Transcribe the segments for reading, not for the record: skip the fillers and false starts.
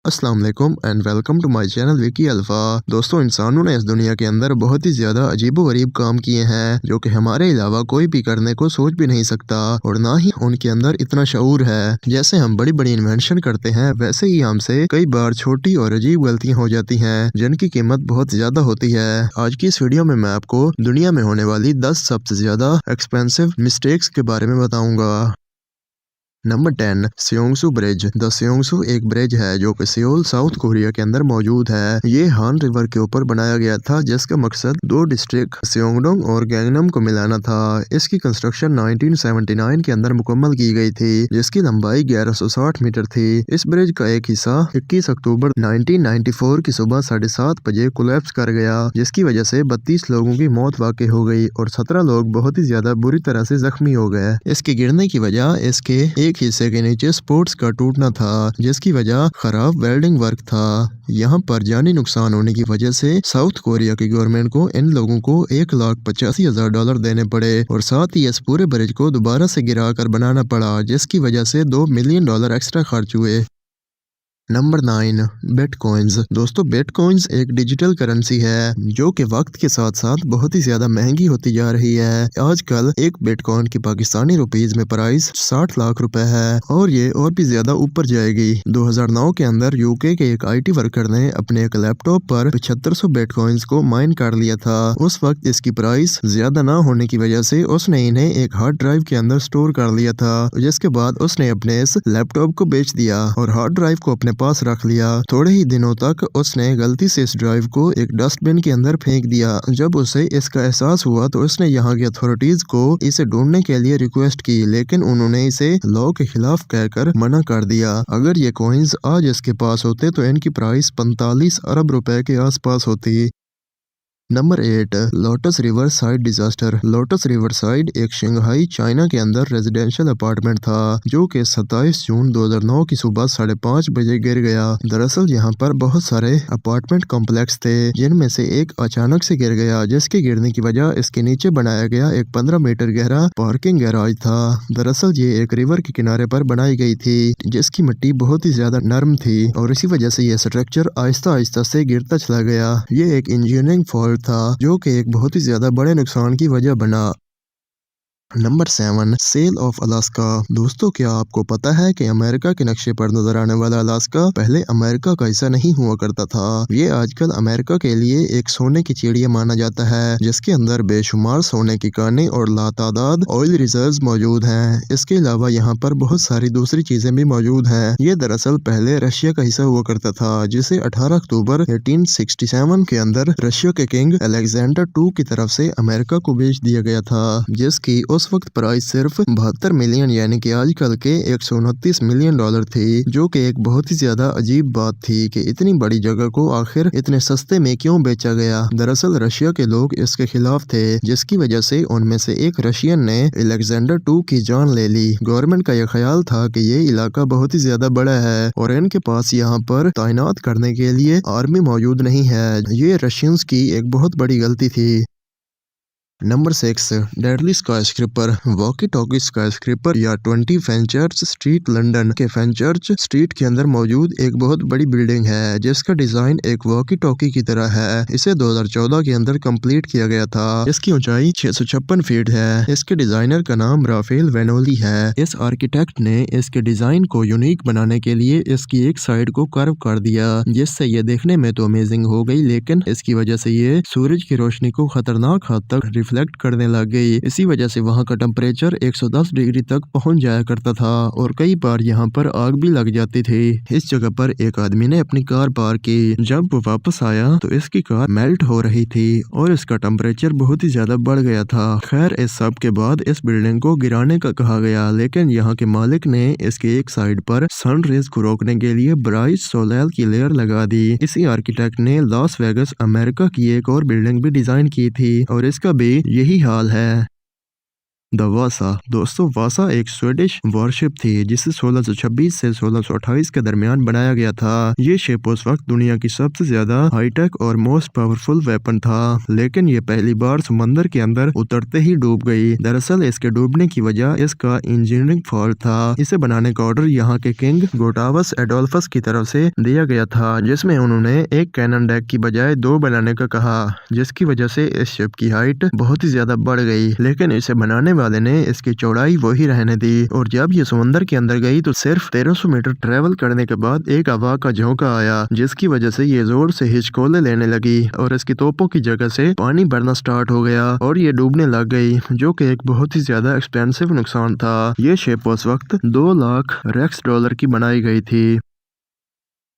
अस्सलाम वालेकुम and welcome to my channel Wiki Alpha. दोस्तों, इंसानों ने इस दुनिया के अंदर बहुत ही ज़्यादा अजीबो-गरीब काम किए हैं जो कि हमारे अलावा कोई भी करने को सोच भी नहीं सकता और ना ही उनके अंदर इतना शऊर है। जैसे हम बड़ी-बड़ी इन्वेंशन करते हैं वैसे ही हमसे कई बार छोटी और अजीब गलतियां हो जाती हैं जिनकी कीमत बहुत ज़्यादा होती है। आज की इस वीडियो में मैं आपको दुनिया में होने वाली 10 सबसे ज़्यादा एक्सपेंसिव मिस्टेक्स के बारे में बताऊंगा। Number 10, Seongsu bridge. The Seongsu एक ब्रिज है जो कि सियोल साउथ कोरिया के अंदर मौजूद है। ये हान रिवर के ऊपर बनाया गया था जिसका मकसद दो डिस्ट्रिक्ट सियोंगडोंग और गैंगनम को मिलाना था। इसकी कंस्ट्रक्शन 1979 के अंदर मुकम्मल की गई थी जिसकी लंबाई 1160 मीटर थी। इस ब्रिज का एक हिस्सा 21 अक्टूबर 1994 की सुबह 7:30 बजे कोलैप्स कर गया जिसकी वजह से 32 लोगों की मौत वाक़ई हो गई और 17 लोग बहुत ही ज्यादा बुरी तरह से जख्मी हो गए। इसके गिरने की वजह इसके एक हिस्से के नीचे स्पोर्ट्स का टूटना था जिसकी वजह खराब वेल्डिंग वर्क था। यहाँ पर जानी नुकसान होने की वजह से साउथ कोरिया की गवर्नमेंट को इन लोगों को $1,85,000 देने पड़े और साथ ही इस पूरे ब्रिज को दोबारा से गिरा कर बनाना पड़ा जिसकी वजह से $2 मिलियन एक्स्ट्रा खर्च हुए। Number 9, bitcoins. दोस्तों, बिटकॉइंस एक डिजिटल करेंसी है जो कि वक्त के साथ साथ बहुत ही ज्यादा महंगी होती जा रही है। आजकल एक बिटकॉइन की पाकिस्तानी रुपीज में प्राइस 60 लाख रुपए है और ये और भी ज्यादा ऊपर जाएगी। 2009 के अंदर यूके के एक IT वर्कर ने अपने एक लैपटॉप पर 7500 बिटकॉइंस को माइन कर लिया था। उस वक्त इसकी प्राइस ज्यादा ना होने की वजह से उसने इन्हें एक हार्ड ड्राइव के अंदर स्टोर कर लिया था जिसके बाद उसने अपने इस लैपटॉप को बेच दिया और हार्ड ड्राइव को अपने पास रख लिया। थोड़े ही दिनों तक उसने गलती से इस ड्राइव को एक डस्टबिन के अंदर फेंक दिया। जब उसे इसका एहसास हुआ तो उसने यहाँ की अथॉरिटीज को इसे ढूंढने के लिए रिक्वेस्ट की लेकिन उन्होंने इसे लॉ के खिलाफ कहकर मना कर दिया। अगर ये कॉइन्स आज इसके पास होते तो इनकी प्राइस 45 अरब रुपए के आसपास होती। Number 8, lotus river side disaster. Lotus river side एक शंघाई चाइना के अंदर रेजिडेंशियल अपार्टमेंट था जो कि 27 जून 2009 की सुबह 5:30 बजे गिर गया। दरअसल यहाँ पर बहुत सारे अपार्टमेंट कॉम्प्लेक्स थे जिनमें से एक अचानक से गिर गया जिसके गिरने की वजह इसके नीचे बनाया गया एक 15 मीटर गहरा पार्किंग गैराज था। दरअसल ये एक रिवर के किनारे पर बनाई गई थी जिसकी मिट्टी बहुत ही ज्यादा नरम थी और इसी वजह से यह स्ट्रक्चर आहिस्ता आहिस्ता से गिरता चला गया। ये एक इंजीनियरिंग फॉल्ट था जो कि एक बहुत ही ज्यादा बड़े नुकसान की वजह बना। Number 7, sale of Alaska. दोस्तों, क्या आपको पता है कि अमेरिका के नक्शे पर नजर आने वाला अलास्का पहले अमेरिका का हिस्सा नहीं हुआ करता था। ये आजकल अमेरिका के लिए एक सोने की चिड़िया माना जाता है जिसके अंदर बेशुमार सोने की खानें और लातादाद ऑयल रिजर्व्स मौजूद हैं। इसके अलावा यहाँ पर बहुत सारी दूसरी चीजें भी मौजूद हैं। ये दरअसल पहले रशिया का हिस्सा हुआ करता था जिसे 18 अक्टूबर 1867 के अंदर रशिया के किंग अलेक्जेंडर II की तरफ से अमेरिका को बेच दिया गया था जिसकी उस वक्त प्राइस सिर्फ 72 मिलियन यानी कि आजकल के $129 मिलियन थी जो कि एक बहुत ही ज्यादा अजीब बात थी कि इतनी बड़ी जगह को आखिर इतने सस्ते में क्यों बेचा गया। दरअसल रशिया के लोग इसके खिलाफ थे जिसकी वजह से उनमें से एक रशियन ने अलेक्जेंडर II की जान ले ली। गवर्नमेंट का यह ख्याल था कि ये इलाका बहुत ही ज्यादा बड़ा है और इनके पास यहाँ पर तैनात करने के लिए आर्मी मौजूद नहीं है। ये रशियंस की एक बहुत बड़ी गलती थी। Number 6, deadly skyscraper. Walkie talkie skyscraper या 20 फेंचर्च स्ट्रीट लंदन के फेंचर्च स्ट्रीट के अंदर मौजूद एक बहुत बड़ी बिल्डिंग है जिसका डिजाइन एक वॉकी टॉकी की तरह है। इसे 2014 के अंदर कंप्लीट किया गया था। इसकी ऊंचाई 656 फीट है। इसके डिजाइनर का नाम राफेल वेनोली है। इस आर्किटेक्ट ने इसके डिजाइन को यूनिक बनाने के लिए इसकी एक साइड को कर्व कर दिया जिससे ये देखने में तो अमेजिंग हो गई लेकिन इसकी वजह से ये सूरज की रोशनी को खतरनाक हद तक रिफ्लेक्ट करने लग गई। इसी वजह से वहाँ का टेम्परेचर 110 डिग्री तक पहुँच जाया करता था और कई बार यहाँ पर आग भी लग जाती थी। इस जगह पर एक आदमी ने अपनी कार पार्क की। जब वो वापस आया तो इसकी कार मेल्ट हो रही थी और इसका टेम्परेचर बहुत ही ज्यादा बढ़ गया था। खैर, इस सब के बाद इस बिल्डिंग को गिराने का कहा गया लेकिन यहाँ के मालिक ने इसके एक साइड पर सन रेज को रोकने के लिए ब्राइट सोलेल की लेयर लगा दी। इसी आर्किटेक्ट ने लास वेगस अमेरिका की एक और बिल्डिंग भी डिजाइन की थी और इसका भी यही हाल है। द वासा। दोस्तों वासा एक स्वीडिश वॉरशिप थी जिसे 1626 से 1628 के दरमियान बनाया गया था। ये शिप उस वक्त दुनिया की सबसे ज्यादा हाईटेक और मोस्ट पावरफुल वेपन था, लेकिन ये पहली बार समंदर के अंदर उतरते ही डूब गई। दरअसल इसके डूबने की वजह इसका इंजीनियरिंग फॉल्ट था। इसे बनाने का ऑर्डर यहाँ के किंग गुस्टावस एडोल्फस की तरफ से दिया गया था, जिसमें उन्होंने एक कैनन डेक की बजाय 2 बनाने का कहा, जिसकी वजह से इस शिप की हाइट बहुत ही ज्यादा बढ़ गई। लेकिन इसे बनाने वाले ने इसकी चौड़ाई वही रहने दी और जब ये समंदर के अंदर गई तो सिर्फ 1300 मीटर ट्रेवल करने के बाद एक हवा का झोंका आया, जिसकी वजह से ये जोर से हिचकोले लेने लगी और इसकी तोपों की जगह से पानी भरना स्टार्ट हो गया और ये डूबने लग गई, जो कि एक बहुत ही ज्यादा एक्सपेंसिव नुकसान था। ये शिप उस वक्त 2 लाख रेक्स डॉलर की बनाई गई थी।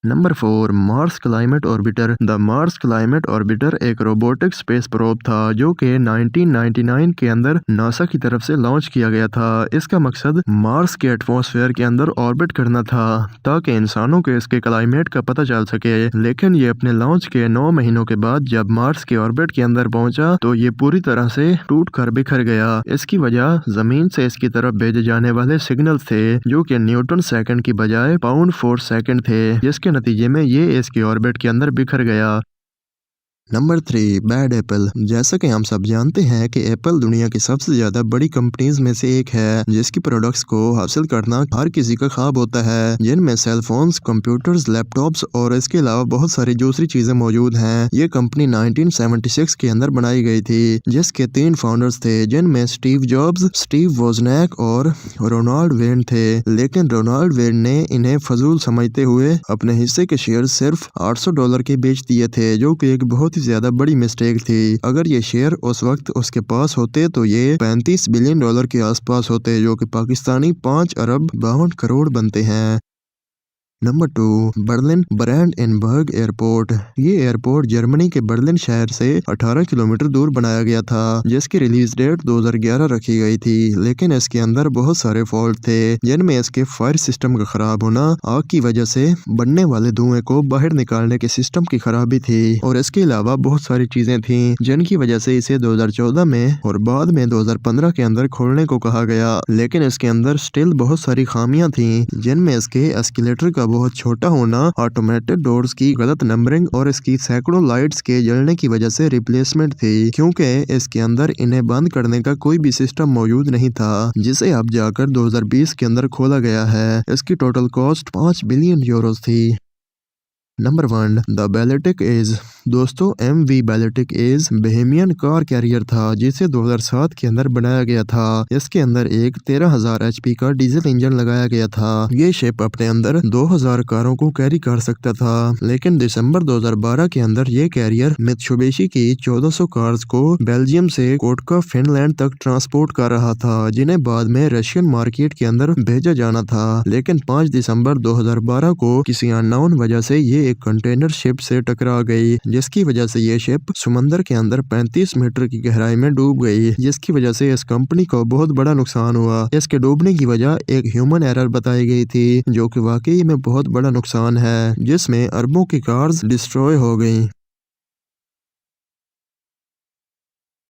Number 4, Mars climate orbiter. The Mars climate orbiter एक रोबोटिक स्पेस प्रोब था जो कि 1999 के अंदर नासा की तरफ से लॉन्च किया गया था। इसका मकसद मार्स के एटमॉस्फेयर के अंदर ऑर्बिट करना था ताकि इंसानों को इसके क्लाइमेट का पता चल सके। लेकिन ये अपने लॉन्च के 9 महीनों के बाद जब मार्स के ऑर्बिट के अंदर पहुंचा तो ये पूरी तरह से टूट कर बिखर गया। इसकी वजह जमीन से इसकी तरफ भेजे जाने वाले सिग्नल थे जो कि न्यूटन सेकंड की बजाय पाउंड फोर सेकंड थे, जिसके नतीजे में ये इसकी ऑर्बिट के अंदर बिखर गया। Number 3, bad Apple. जैसा कि हम सब जानते हैं कि एप्पल दुनिया की सबसे ज्यादा बड़ी कंपनीज में से एक है, जिसकी प्रोडक्ट्स को हासिल करना हर किसी का ख्वाब होता है, जिनमें सेलफोन्स, कंप्यूटर्स, लैपटॉप्स और इसके अलावा बहुत सारी दूसरी चीजें मौजूद हैं। ये कंपनी 1976 के अंदर बनाई गई थी, जिसके 3 फाउंडर्स थे, जिनमें स्टीव जॉब्स, स्टीव वोजनैक और रोनाल्ड वेन थे। लेकिन रोनाल्ड वेन ने इन्हें फजूल समझते हुए अपने हिस्से के शेयर सिर्फ $800 के बेच दिए थे, जो कि एक बहुत ज्यादा बड़ी मिस्टेक थी। अगर ये शेयर उस वक्त उसके पास होते तो ये $35 बिलियन के आसपास होते, जो कि पाकिस्तानी 5 अरब 52 करोड़ बनते हैं। Number 2, Berlin Brandenburg airport. ये एयरपोर्ट जर्मनी के बर्लिन शहर से 18 किलोमीटर दूर बनाया गया था, जिसकी रिलीज डेट 2011 रखी गई थी। लेकिन इसके अंदर बहुत सारे फॉल्ट थे, जिनमें इसके फायर सिस्टम का खराब होना, आग की वजह से बनने वाले धुएं को बाहर निकालने के सिस्टम की खराबी थी और इसके अलावा बहुत सारी चीजें थी, जिनकी वजह से इसे 2014 में और बाद में 2015 के अंदर खोलने को कहा गया। लेकिन इसके अंदर स्टिल बहुत सारी खामियां थी, जिनमें इसके एस्केलेटर का बहुत छोटा होना, ऑटोमेटेड डोर्स की गलत नंबरिंग और इसकी सैकड़ों लाइट्स के जलने की वजह से रिप्लेसमेंट थी, क्योंकि इसके अंदर इन्हें बंद करने का कोई भी सिस्टम मौजूद नहीं था, जिसे अब जाकर 2020 के अंदर खोला गया है। इसकी टोटल कॉस्ट 5 बिलियन यूरोस थी। Number 1, the Baltic Ace. दोस्तों MV Baltic Ace Bohemian car carrier था, जिसे 2007 के अंदर बनाया गया था। इसके अंदर एक 13,000 HP का डीजल इंजन लगाया गया था। ये शिप अपने अंदर 2000 कारों को कैरी कर सकता था, लेकिन दिसंबर 2012 के अंदर ये कैरियर मित्सुबिशी की 1400 कार्स को बेल्जियम से कोटका फिनलैंड तक ट्रांसपोर्ट कर रहा था, जिन्हें बाद में रशियन मार्केट के अंदर भेजा जाना था। लेकिन 5 दिसंबर 2012 को किसी अननोन वजह से ये एक कंटेनर शिप से टकरा गई, जिसकी वजह से ये शिप समंदर के अंदर 35 मीटर की गहराई में डूब गई, जिसकी वजह से इस कंपनी को बहुत बड़ा नुकसान हुआ। इसके डूबने की वजह एक ह्यूमन एरर बताई गई थी, जो कि वाकई में बहुत बड़ा नुकसान है, जिसमें अरबों की कार्स डिस्ट्रॉय हो गई।